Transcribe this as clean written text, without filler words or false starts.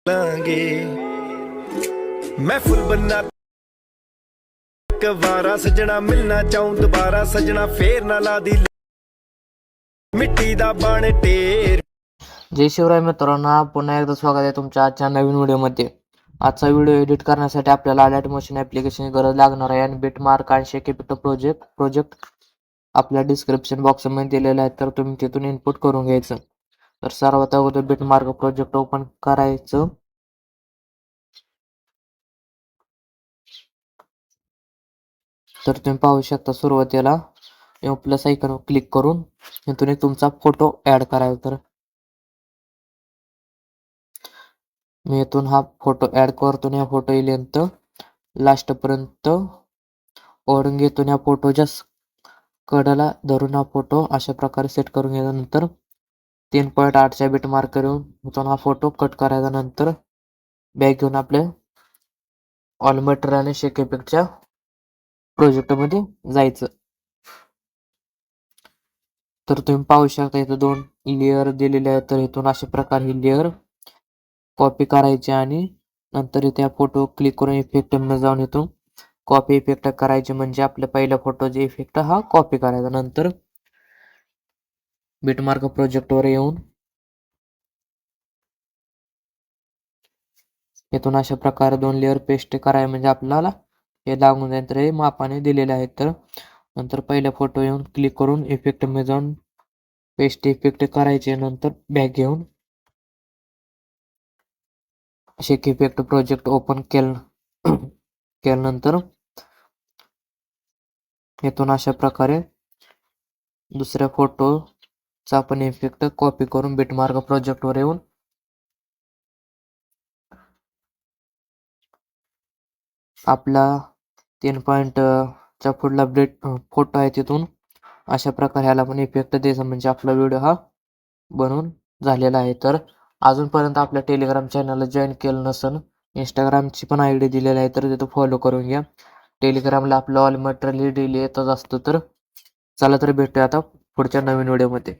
लांगे महफिल बनना वारा सजना मिलना चाहूं दोबारा सजना फेर ना ला दी मिट्टी दा बन ढेर। जय शिवराय मित्रांनो, पुन्हा एकदा स्वागत आहे तुमच्या आजच्या नवीन व्हिडिओमध्ये। आजचा व्हिडिओ एडिट करण्यासाठी आपल्याला अलर्ट मोशन ॲप्लिकेशनची गरज लागणार आहे आणि बिटमार्क आणि शेकीपिट प्रोजेक्ट आपल्या डिस्क्रिप्शन बॉक्समध्ये दिलेला आहे, तर तुम्ही तिथून इनपुट करून घ्यायचं। तर सर्वात अगोदर बिटमार्क प्रोजेक्ट ओपन करायचं। तर तुम्ही पाहू शकता सुरुवातीला प्लस आयकॉनवर क्लिक करून इथून तुमचा फोटो ॲड करायचा। तर मी इथून हा फोटो ॲड करतो, या फोटो लेंथ लास्ट पर्यंत ओढून घेतो। या फोटोच्या कडेला धरून हा फोटो अशा प्रकारे सेट करून घेतल्यानंतर 3.8च्या बिट मार्क करून इथून हा फोटो कट करायचा। नंतर बॅक घेऊन आपल्या ऑलमेटर आणि शेक इफेक्टच्या प्रोजेक्टमध्ये जायचं। तर तुम्ही पाहू शकता इथं 2 लेअर दिलेले आहेत। तर इथून अशा प्रकारे ही लेअर कॉपी करायची आणि नंतर इथे फोटो क्लिक करून इफेक्ट मध्ये जाऊन इथून कॉपी इफेक्ट करायचे, म्हणजे आपल्या पहिल्या फोटोचा इफेक्ट हा कॉपी करायचा। नंतर बिटमार्क प्रोजेक्टवर येऊन इथून अशा प्रकारे 2 लेअर पेस्ट करायचे, म्हणजे आपल्याला हे लागून जाईल। तर हे मापाने दिलेले आहेत। तर नंतर पहिल्या फोटो येऊन क्लिक करून इफेक्ट मध्ये जाऊन पेस्ट इफेक्ट करायचे। नंतर बॅक घेऊन शेक इफेक्ट प्रोजेक्ट ओपन केल्यानंतर इथून अशा प्रकारे दुसऱ्या फोटोचा आपण इफेक्ट कॉपी करून बिटमार्क प्रोजेक्टवर येऊन आपला 3 पॉइंटचा पुढला फोटो आहे तिथून अशा प्रकारे ह्याला पण इफेक्ट द्यायचा, म्हणजे आपला व्हिडिओ हा बनवून झालेला आहे। तर अजूनपर्यंत आपल्या टेलिग्राम चॅनलला जॉईन केलं नसेल, इंस्टाग्रामची पण आयडी दिलेली आहे, तर तिथं फॉलो करून घ्या। टेलिग्रामला आपलं ऑल मटेरियल डेली येतच असतं। तर चला तर भेटूया आता पुढच्या नवीन व्हिडिओमध्ये।